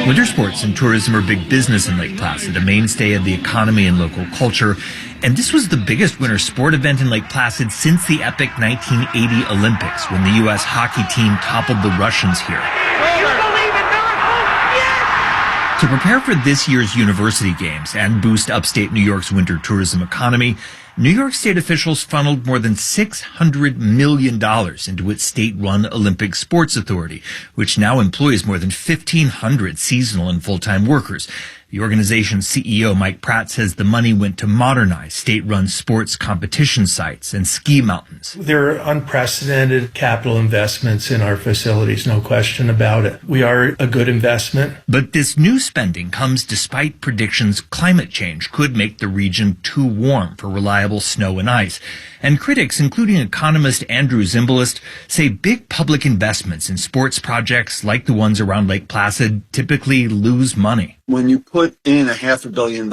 Winter sports and tourism are big business in Lake Placid, a mainstay of the economy and local culture. And this was the biggest winter sport event in Lake Placid since the epic 1980 Olympics, when the U.S. hockey team toppled the Russians here. To prepare for this year's university games and boost upstate New York's winter tourism economy, New York state officials funneled more than $600 million into its state-run Olympic Sports Authority, which now employs more than 1,500 seasonal and full-time workers. The organization's CEO, Mike Pratt, says the money went to modernize state-run sports competition sites and ski mountains. There are unprecedented capital investments in our facilities, no question about it. We are a good investment. But this new spending comes despite predictions climate change could make the region too warm for reliable snow and ice. And critics, including economist Andrew Zimbalist, say big public investments in sports projects like the ones around Lake Placid typically lose money. When you put in $500 million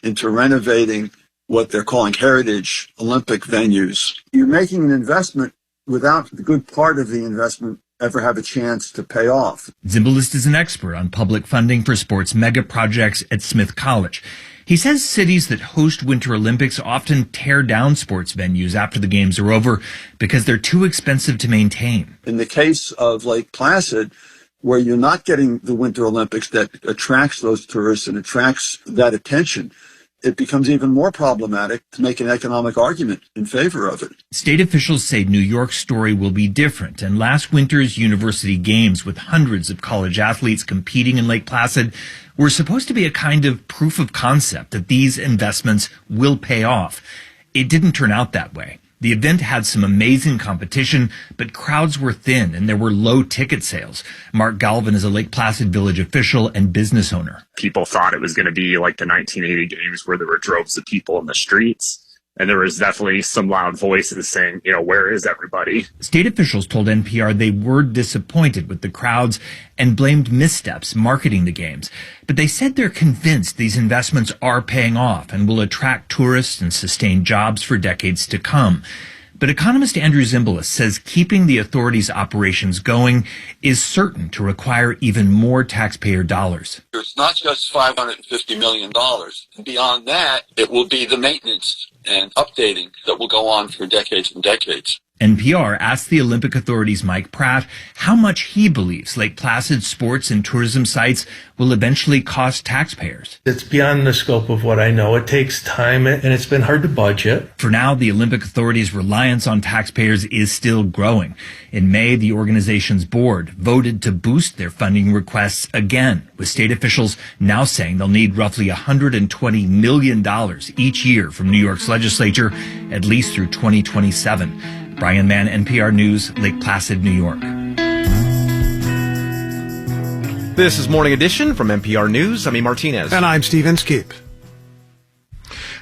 into renovating what they're calling heritage Olympic venues, you're making an investment without the good part of the investment ever have a chance to pay off. Zimbalist is an expert on public funding for sports mega projects at Smith College. He says cities that host Winter Olympics often tear down sports venues after the games are over because they're too expensive to maintain. In the case of Lake Placid, where you're not getting the Winter Olympics that attracts those tourists and attracts that attention, it becomes even more problematic to make an economic argument in favor of it. State officials say New York's story will be different, and last winter's university games with hundreds of college athletes competing in Lake Placid were supposed to be a kind of proof of concept that these investments will pay off. It didn't turn out that way. The event had some amazing competition, but crowds were thin and there were low ticket sales. Mark Galvin is a Lake Placid Village official and business owner. People thought it was going to be like the 1980 games where there were droves of people in the streets. And there was definitely some loud voices saying, where is everybody? State officials told NPR they were disappointed with the crowds and blamed missteps marketing the games. But they said they're convinced these investments are paying off and will attract tourists and sustain jobs for decades to come. But economist Andrew Zimbalist says keeping the authority's operations going is certain to require even more taxpayer dollars. It's not just $550 million. Beyond that, it will be the maintenance and updating that will go on for decades and decades. NPR asked the Olympic Authority's Mike Pratt how much he believes Lake Placid sports and tourism sites will eventually cost taxpayers. It's beyond the scope of what I know. It takes time, and it's been hard to budget. For now, the Olympic Authority's reliance on taxpayers is still growing. In May, the organization's board voted to boost their funding requests again, with state officials now saying they'll need roughly $120 million each year from New York's legislature, at least through 2027. Brian Mann, NPR News, Lake Placid, New York. This is Morning Edition from NPR News. I'm E. Martinez. And I'm Steve Inskeep.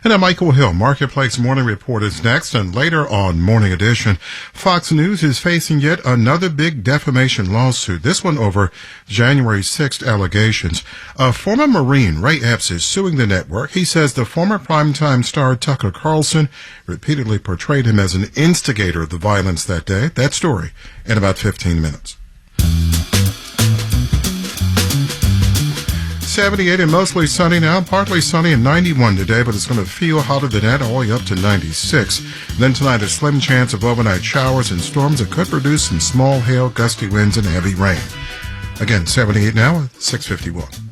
And I'm Michael Hill. Marketplace Morning Report is next, and later on Morning Edition, Fox News is facing yet another big defamation lawsuit, this one over January 6th allegations. A former Marine, Ray Epps, is suing the network. He says the former primetime star Tucker Carlson repeatedly portrayed him as an instigator of the violence that day. That story in about 15 minutes. 78 and mostly sunny now, partly sunny and 91 today, but it's going to feel hotter than that, all the way up to 96. Then tonight, a slim chance of overnight showers and storms that could produce some small hail, gusty winds, and heavy rain. Again, 78 now at 6:51.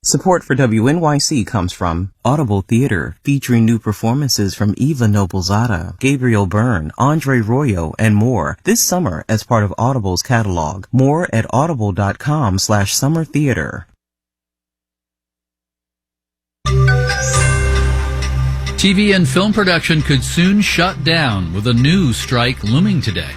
Support for WNYC comes from Audible Theater, featuring new performances from Eva Noblezada, Gabriel Byrne, Andre Royo, and more this summer as part of Audible's catalog. More at audible.com/summertheater. TV and film production could soon shut down with a new strike looming today.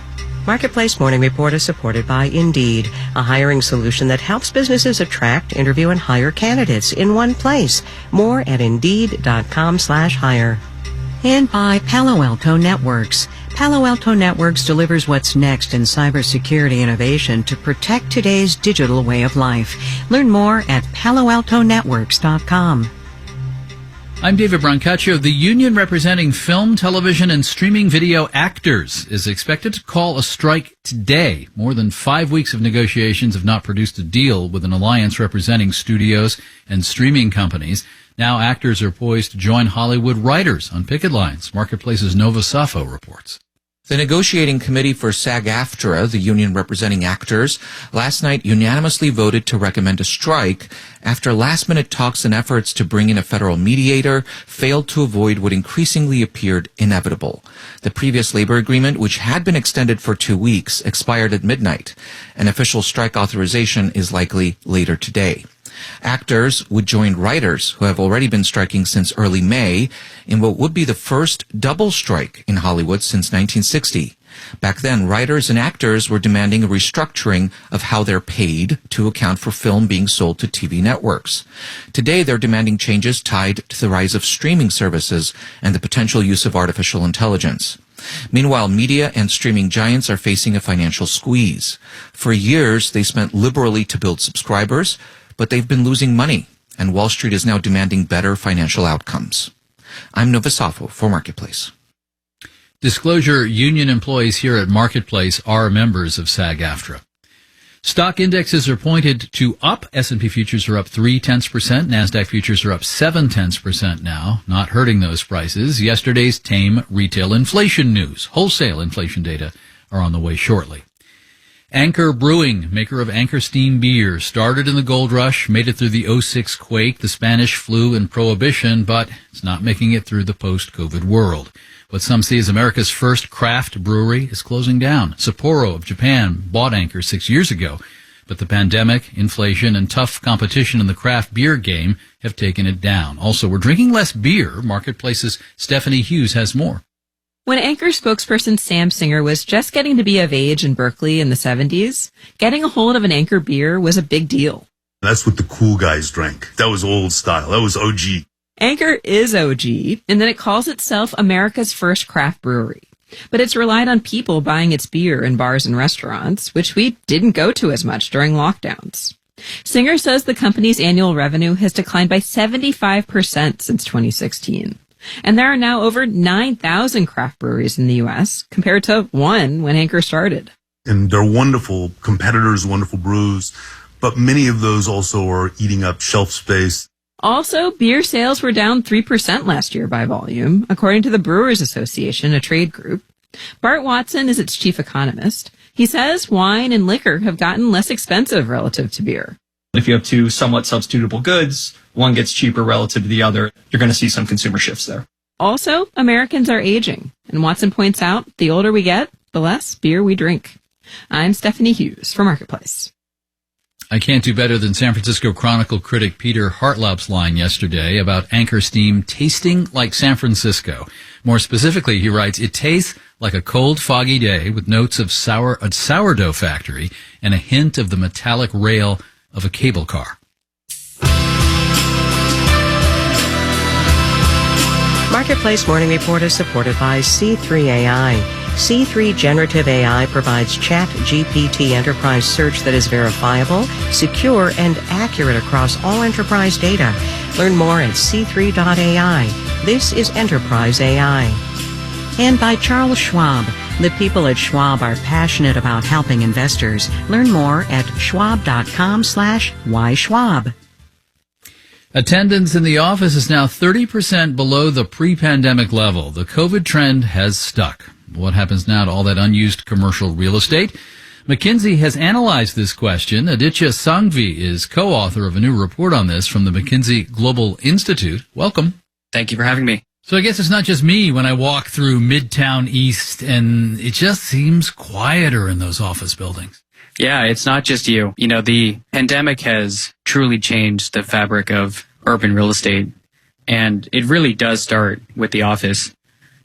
Marketplace Morning Report is supported by Indeed, a hiring solution that helps businesses attract, interview, and hire candidates in one place. More at Indeed.com/hire. And by Palo Alto Networks. Palo Alto Networks delivers what's next in cybersecurity innovation to protect today's digital way of life. Learn more at paloaltonetworks.com. I'm David Brancaccio. The union representing film, television, and streaming video actors is expected to call a strike today. More than 5 weeks of negotiations have not produced a deal with an alliance representing studios and streaming companies. Now actors are poised to join Hollywood writers on picket lines. Marketplace's Nova Safo reports. The negotiating committee for SAG-AFTRA, the union representing actors, last night unanimously voted to recommend a strike after last-minute talks and efforts to bring in a federal mediator failed to avoid what increasingly appeared inevitable. The previous labor agreement, which had been extended for 2 weeks, expired at midnight. An official strike authorization is likely later today. Actors would join writers who have already been striking since early May in what would be the first double strike in Hollywood since 1960. Back then, writers and actors were demanding a restructuring of how they're paid to account for film being sold to TV networks. Today, they're demanding changes tied to the rise of streaming services and the potential use of artificial intelligence. Meanwhile, media and streaming giants are facing a financial squeeze. For years, they spent liberally to build subscribers, but they've been losing money, and Wall Street is now demanding better financial outcomes. I'm Nova Safo for Marketplace. Disclosure, union employees here at Marketplace are members of SAG-AFTRA. Stock indexes are pointed to up. S&P futures are up 0.3%. NASDAQ futures are up 0.7% now, not hurting those prices. Yesterday's tame retail inflation news. Wholesale inflation data are on the way shortly. Anchor Brewing, maker of Anchor Steam beer, started in the gold rush, made it through the 2006 quake, the Spanish flu, and Prohibition, but it's not making it through the post-COVID world. What some see as America's first craft brewery is closing down. Sapporo of Japan bought Anchor 6 years ago, but the pandemic, inflation, and tough competition in the craft beer game have taken it down. Also, we're drinking less beer. Marketplace's Stephanie Hughes has more. When Anchor spokesperson Sam Singer was just getting to be of age in Berkeley in the 70s, getting a hold of an Anchor beer was a big deal. That's what the cool guys drank. That was old style. That was OG. Anchor is OG, and then it calls itself America's first craft brewery. But it's relied on people buying its beer in bars and restaurants, which we didn't go to as much during lockdowns. Singer says the company's annual revenue has declined by 75% since 2016. And there are now over 9,000 craft breweries in the U.S., compared to 1 when Anchor started. And they're wonderful competitors, wonderful brews, but many of those also are eating up shelf space. Also, beer sales were down 3% last year by volume, according to the Brewers Association, a trade group. Bart Watson is its chief economist. He says wine and liquor have gotten less expensive relative to beer. If you have two somewhat substitutable goods, one gets cheaper relative to the other, you're going to see some consumer shifts there. Also, Americans are aging, and Watson points out the older we get, the less beer we drink. I'm Stephanie Hughes for Marketplace. I can't do better than San Francisco Chronicle critic Peter Hartlaub's line yesterday about Anchor Steam tasting like San Francisco. More specifically, he writes, it tastes like a cold, foggy day with notes of a sourdough factory and a hint of the metallic rail of a cable car. Marketplace Morning Report is supported by C3 AI. C3 Generative AI provides ChatGPT enterprise search that is verifiable, secure, and accurate across all enterprise data. Learn more at c3.ai. This is Enterprise AI. And by Charles Schwab. The people at Schwab are passionate about helping investors. Learn more at schwab.com/whyschwab. Attendance in the office is now 30% below the pre-pandemic level. The COVID trend has stuck. What happens now to all that unused commercial real estate? McKinsey has analyzed this question. Aditya Sanghvi is co-author of a new report on this from the McKinsey Global Institute. Welcome. Thank you for having me. So I guess it's not just me when I walk through Midtown East, and it just seems quieter in those office buildings. Yeah, it's not just you. You know, the pandemic has truly changed the fabric of urban real estate, and it really does start with the office.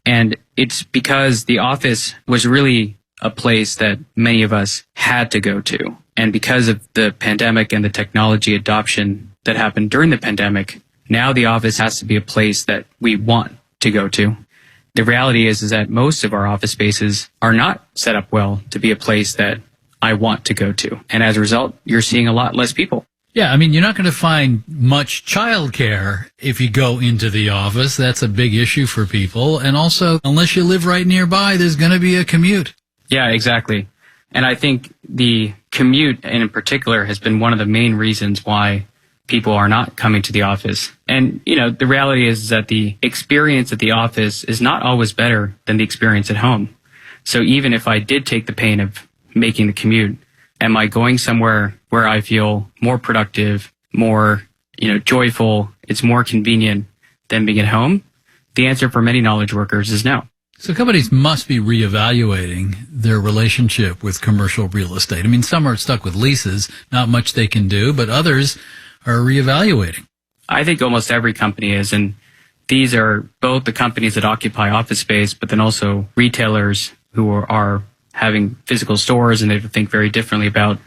And it's because the office was really a place that many of us had to go to. And because of the pandemic and the technology adoption that happened during the pandemic, now the office has to be a place that we want to go to. The reality is that most of our office spaces are not set up well to be a place that I want to go to. And as a result, you're seeing a lot less people. Yeah, I mean, you're not going to find much childcare if you go into the office. That's a big issue for people. And also, unless you live right nearby, there's going to be a commute. Yeah, exactly. And I think the commute in particular has been one of the main reasons why people are not coming to the office. And, you know, the reality is that the experience at the office is not always better than the experience at home. So even if I did take the pain of making the commute, am I going somewhere where I feel more productive, more, joyful, it's more convenient than being at home? The answer for many knowledge workers is no. So companies must be reevaluating their relationship with commercial real estate. I mean, some are stuck with leases, not much they can do, but others are reevaluating. I think almost every company is, and these are both the companies that occupy office space, but then also retailers who are having physical stores, and they think very differently about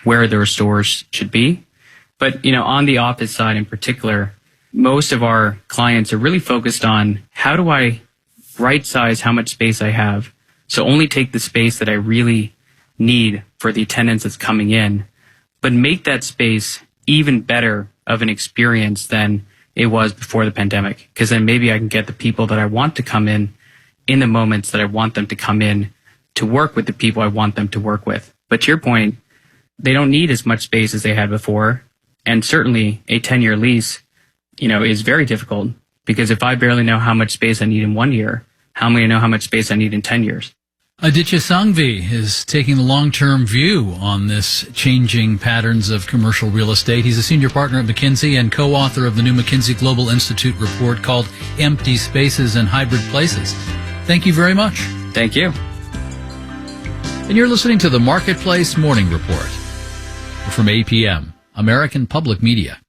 where their stores should be. But, on the office side in particular, most of our clients are really focused on how do I right size how much space I have. So only take the space that I really need for the attendance that's coming in, but make that space even better of an experience than it was before the pandemic. Because then maybe I can get the people that I want to come in the moments that I want them to come in, to work with the people I want them to work with. But to your point, they don't need as much space as they had before. And certainly a 10-year lease, is very difficult, because if I barely know how much space I need in 1 year, how am I going to know how much space I need in 10 years? Aditya Sanghvi is taking a long-term view on this changing patterns of commercial real estate. He's a senior partner at McKinsey and co-author of the new McKinsey Global Institute report called Empty Spaces and Hybrid Places. Thank you very much. Thank you. And you're listening to the Marketplace Morning Report from APM, American Public Media.